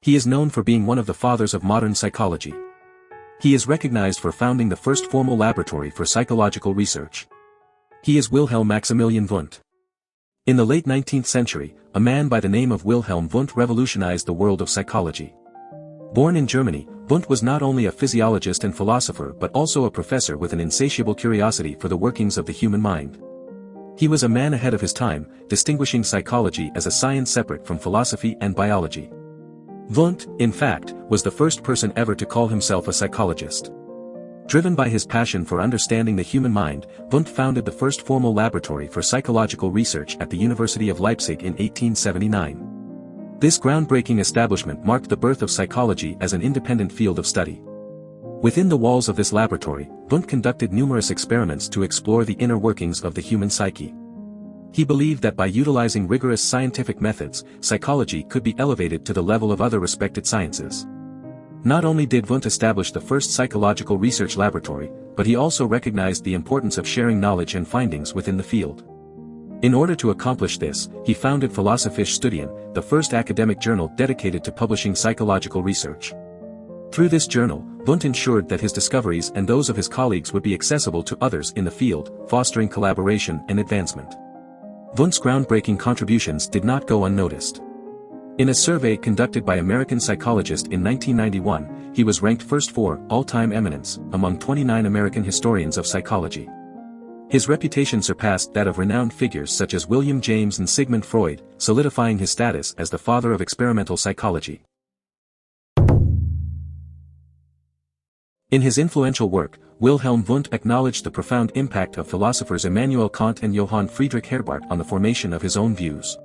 He is known for being one of the fathers of modern psychology. He is recognized for founding the first formal laboratory for psychological research. He is Wilhelm Maximilian Wundt. In the late 19th century, a man by the name of Wilhelm Wundt revolutionized the world of psychology. Born in Germany, Wundt was not only a physiologist and philosopher but also a professor with an insatiable curiosity for the workings of the human mind. He was a man ahead of his time, distinguishing psychology as a science separate from philosophy and biology. Wundt, in fact, was the first person ever to call himself a psychologist. Driven by his passion for understanding the human mind, Wundt founded the first formal laboratory for psychological research at the University of Leipzig in 1879. This groundbreaking establishment marked the birth of psychology as an independent field of study. Within the walls of this laboratory, Wundt conducted numerous experiments to explore the inner workings of the human psyche. He believed that by utilizing rigorous scientific methods, psychology could be elevated to the level of other respected sciences. Not only did Wundt establish the first psychological research laboratory, but he also recognized the importance of sharing knowledge and findings within the field. In order to accomplish this, he founded Philosophische Studien, the first academic journal dedicated to publishing psychological research. Through this journal, Wundt ensured that his discoveries and those of his colleagues would be accessible to others in the field, fostering collaboration and advancement. Wundt's groundbreaking contributions did not go unnoticed. In a survey conducted by American psychologists in 1991, he was ranked first for all-time eminence among 29 American historians of psychology. His reputation surpassed that of renowned figures such as William James and Sigmund Freud, solidifying his status as the father of experimental psychology. In his influential work, Wilhelm Wundt acknowledged the profound impact of philosophers Immanuel Kant and Johann Friedrich Herbarth on the formation of his own views.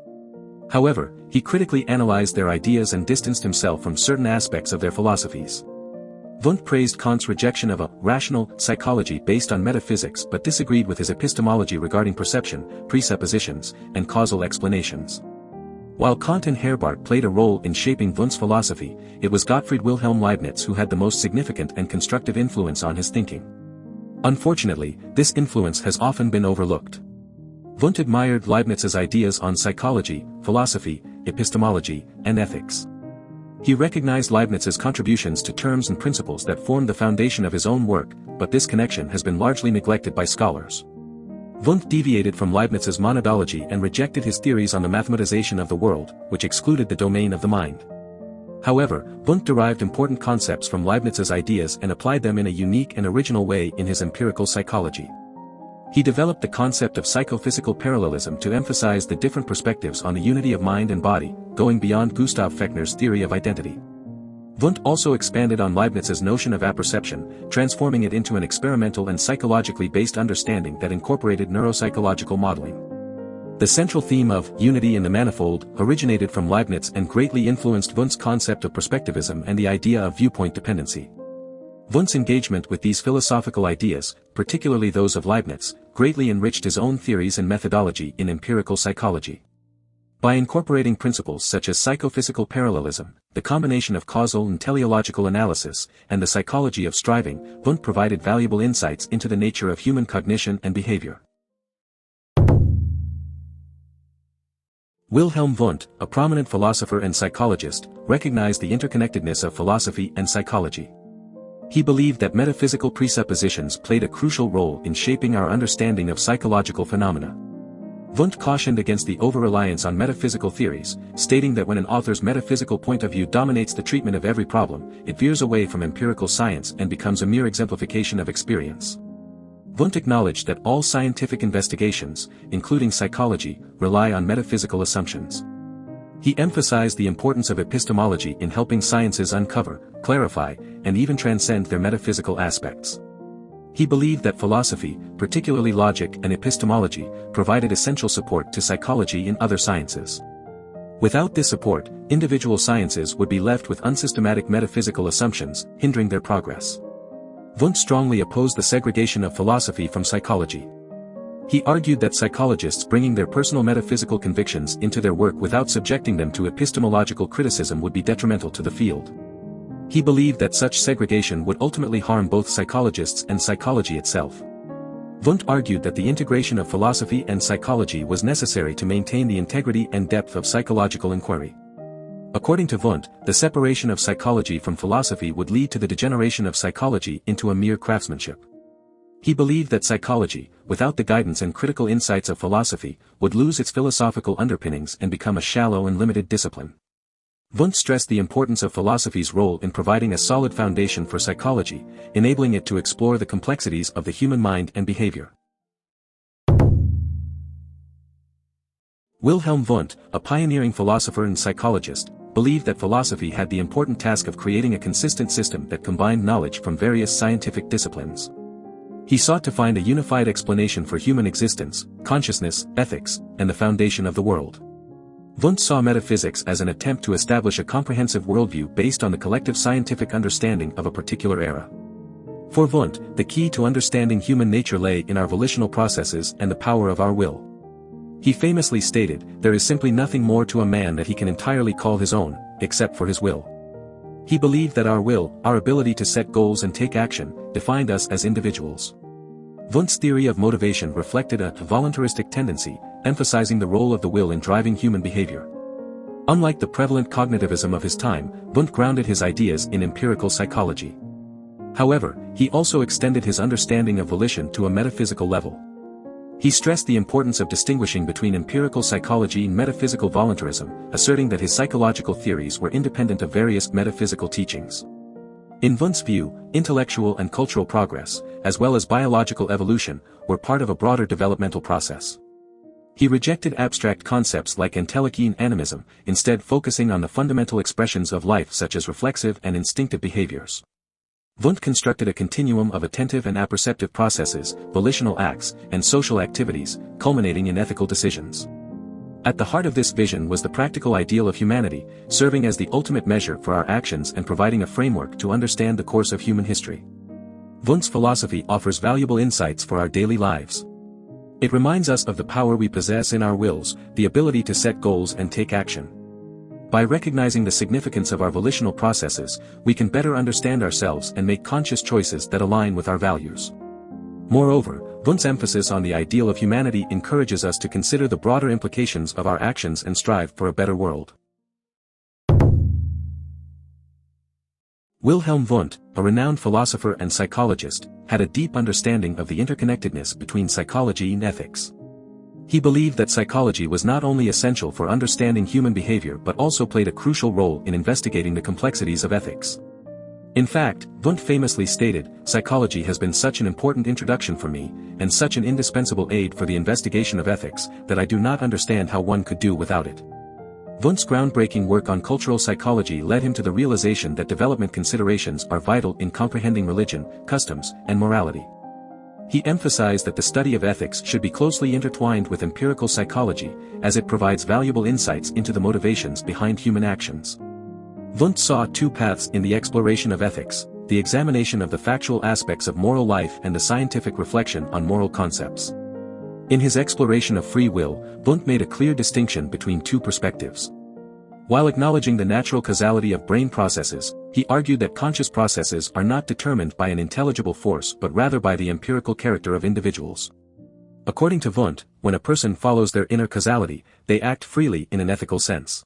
However, he critically analyzed their ideas and distanced himself from certain aspects of their philosophies. Wundt praised Kant's rejection of a rational psychology based on metaphysics but disagreed with his epistemology regarding perception, presuppositions, and causal explanations. While Kant and Herbarth played a role in shaping Wundt's philosophy, it was Gottfried Wilhelm Leibniz who had the most significant and constructive influence on his thinking. Unfortunately, this influence has often been overlooked. Wundt admired Leibniz's ideas on psychology, philosophy, epistemology, and ethics. He recognized Leibniz's contributions to terms and principles that formed the foundation of his own work, but this connection has been largely neglected by scholars. Wundt deviated from Leibniz's monadology and rejected his theories on the mathematization of the world, which excluded the domain of the mind. However, Wundt derived important concepts from Leibniz's ideas and applied them in a unique and original way in his empirical psychology. He developed the concept of psychophysical parallelism to emphasize the different perspectives on the unity of mind and body, going beyond Gustav Fechner's theory of identity. Wundt also expanded on Leibniz's notion of apperception, transforming it into an experimental and psychologically based understanding that incorporated neuropsychological modeling. The central theme of unity in the manifold originated from Leibniz and greatly influenced Wundt's concept of perspectivism and the idea of viewpoint dependency. Wundt's engagement with these philosophical ideas, particularly those of Leibniz, greatly enriched his own theories and methodology in empirical psychology. By incorporating principles such as psychophysical parallelism, the combination of causal and teleological analysis, and the psychology of striving, Wundt provided valuable insights into the nature of human cognition and behavior. Wilhelm Wundt, a prominent philosopher and psychologist, recognized the interconnectedness of philosophy and psychology. He believed that metaphysical presuppositions played a crucial role in shaping our understanding of psychological phenomena. Wundt cautioned against the over-reliance on metaphysical theories, stating that when an author's metaphysical point of view dominates the treatment of every problem, it veers away from empirical science and becomes a mere exemplification of experience. Wundt acknowledged that all scientific investigations, including psychology, rely on metaphysical assumptions. He emphasized the importance of epistemology in helping sciences uncover, clarify, and even transcend their metaphysical aspects. He believed that philosophy, particularly logic and epistemology, provided essential support to psychology in other sciences. Without this support, individual sciences would be left with unsystematic metaphysical assumptions, hindering their progress. Wundt strongly opposed the segregation of philosophy from psychology. He argued that psychologists bringing their personal metaphysical convictions into their work without subjecting them to epistemological criticism would be detrimental to the field. He believed that such segregation would ultimately harm both psychologists and psychology itself. Wundt argued that the integration of philosophy and psychology was necessary to maintain the integrity and depth of psychological inquiry. According to Wundt, the separation of psychology from philosophy would lead to the degeneration of psychology into a mere craftsmanship. He believed that psychology, without the guidance and critical insights of philosophy, would lose its philosophical underpinnings and become a shallow and limited discipline. Wundt stressed the importance of philosophy's role in providing a solid foundation for psychology, enabling it to explore the complexities of the human mind and behavior. Wilhelm Wundt, a pioneering philosopher and psychologist, believed that philosophy had the important task of creating a consistent system that combined knowledge from various scientific disciplines. He sought to find a unified explanation for human existence, consciousness, ethics, and the foundation of the world. Wundt saw metaphysics as an attempt to establish a comprehensive worldview based on the collective scientific understanding of a particular era. For Wundt, the key to understanding human nature lay in our volitional processes and the power of our will. He famously stated, "There is simply nothing more to a man that he can entirely call his own, except for his will." He believed that our will, our ability to set goals and take action, defined us as individuals. Wundt's theory of motivation reflected a voluntaristic tendency, emphasizing the role of the will in driving human behavior. Unlike the prevalent cognitivism of his time, Wundt grounded his ideas in empirical psychology. However, he also extended his understanding of volition to a metaphysical level. He stressed the importance of distinguishing between empirical psychology and metaphysical voluntarism, asserting that his psychological theories were independent of various metaphysical teachings. In Wundt's view, intellectual and cultural progress, as well as biological evolution, were part of a broader developmental process. He rejected abstract concepts like entelechy and animism, instead focusing on the fundamental expressions of life such as reflexive and instinctive behaviors. Wundt constructed a continuum of attentive and apperceptive processes, volitional acts, and social activities, culminating in ethical decisions. At the heart of this vision was the practical ideal of humanity, serving as the ultimate measure for our actions and providing a framework to understand the course of human history. Wundt's philosophy offers valuable insights for our daily lives. It reminds us of the power we possess in our wills, the ability to set goals and take action. By recognizing the significance of our volitional processes, we can better understand ourselves and make conscious choices that align with our values. Moreover, Wundt's emphasis on the ideal of humanity encourages us to consider the broader implications of our actions and strive for a better world. Wilhelm Wundt, a renowned philosopher and psychologist, had a deep understanding of the interconnectedness between psychology and ethics. He believed that psychology was not only essential for understanding human behavior but also played a crucial role in investigating the complexities of ethics. In fact, Wundt famously stated, "Psychology has been such an important introduction for me, and such an indispensable aid for the investigation of ethics, that I do not understand how one could do without it." Wundt's groundbreaking work on cultural psychology led him to the realization that development considerations are vital in comprehending religion, customs, and morality. He emphasized that the study of ethics should be closely intertwined with empirical psychology, as it provides valuable insights into the motivations behind human actions. Wundt saw two paths in the exploration of ethics: the examination of the factual aspects of moral life and the scientific reflection on moral concepts. In his exploration of free will, Wundt made a clear distinction between two perspectives. While acknowledging the natural causality of brain processes, he argued that conscious processes are not determined by an intelligible force but rather by the empirical character of individuals. According to Wundt, when a person follows their inner causality, they act freely in an ethical sense.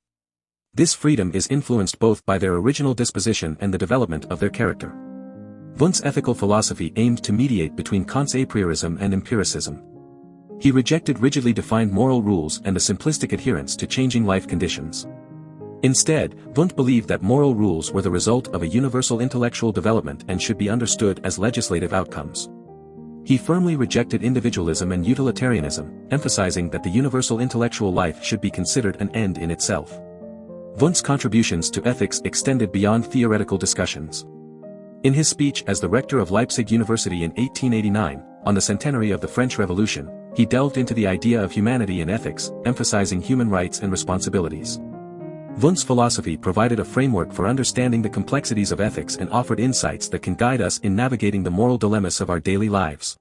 This freedom is influenced both by their original disposition and the development of their character. Wundt's ethical philosophy aimed to mediate between Kant's a priorism and empiricism. He rejected rigidly defined moral rules and the simplistic adherence to changing life conditions. Instead, Wundt believed that moral rules were the result of a universal intellectual development and should be understood as legislative outcomes. He firmly rejected individualism and utilitarianism, emphasizing that the universal intellectual life should be considered an end in itself. Wundt's contributions to ethics extended beyond theoretical discussions. In his speech as the rector of Leipzig University in 1889, on the centenary of the French Revolution, he delved into the idea of humanity and ethics, emphasizing human rights and responsibilities. Wundt's philosophy provided a framework for understanding the complexities of ethics and offered insights that can guide us in navigating the moral dilemmas of our daily lives.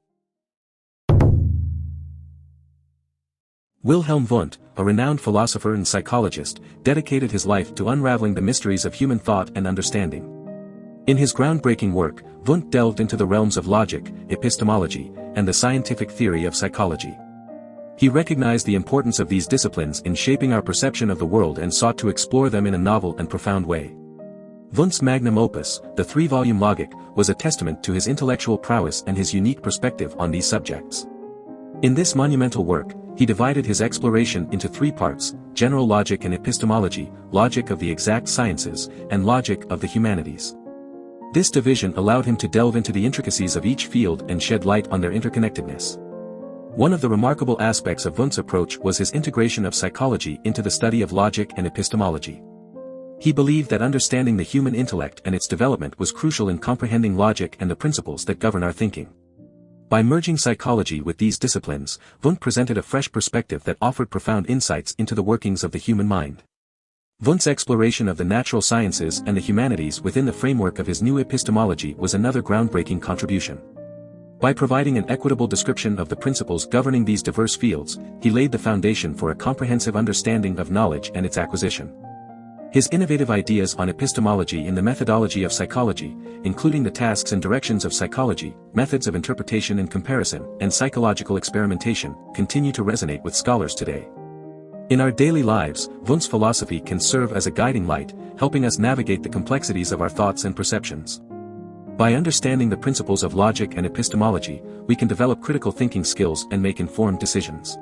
Wilhelm Wundt, a renowned philosopher and psychologist, dedicated his life to unraveling the mysteries of human thought and understanding. In his groundbreaking work, Wundt delved into the realms of logic, epistemology, and the scientific theory of psychology. He recognized the importance of these disciplines in shaping our perception of the world and sought to explore them in a novel and profound way. Wundt's magnum opus, the three-volume Logik, was a testament to his intellectual prowess and his unique perspective on these subjects. In this monumental work, he divided his exploration into three parts: general logic and epistemology, logic of the exact sciences, and logic of the humanities. This division allowed him to delve into the intricacies of each field and shed light on their interconnectedness. One of the remarkable aspects of Wundt's approach was his integration of psychology into the study of logic and epistemology. He believed that understanding the human intellect and its development was crucial in comprehending logic and the principles that govern our thinking. By merging psychology with these disciplines, Wundt presented a fresh perspective that offered profound insights into the workings of the human mind. Wundt's exploration of the natural sciences and the humanities within the framework of his new epistemology was another groundbreaking contribution. By providing an equitable description of the principles governing these diverse fields, he laid the foundation for a comprehensive understanding of knowledge and its acquisition. His innovative ideas on epistemology in the methodology of psychology, including the tasks and directions of psychology, methods of interpretation and comparison, and psychological experimentation, continue to resonate with scholars today. In our daily lives, Wundt's philosophy can serve as a guiding light, helping us navigate the complexities of our thoughts and perceptions. By understanding the principles of logic and epistemology, we can develop critical thinking skills and make informed decisions.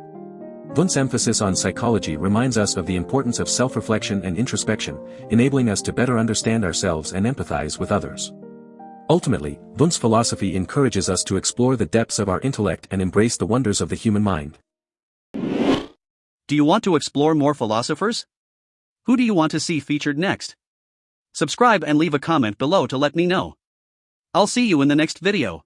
Wundt's emphasis on psychology reminds us of the importance of self-reflection and introspection, enabling us to better understand ourselves and empathize with others. Ultimately, Wundt's philosophy encourages us to explore the depths of our intellect and embrace the wonders of the human mind. Do you want to explore more philosophers? Who do you want to see featured next? Subscribe and leave a comment below to let me know. I'll see you in the next video.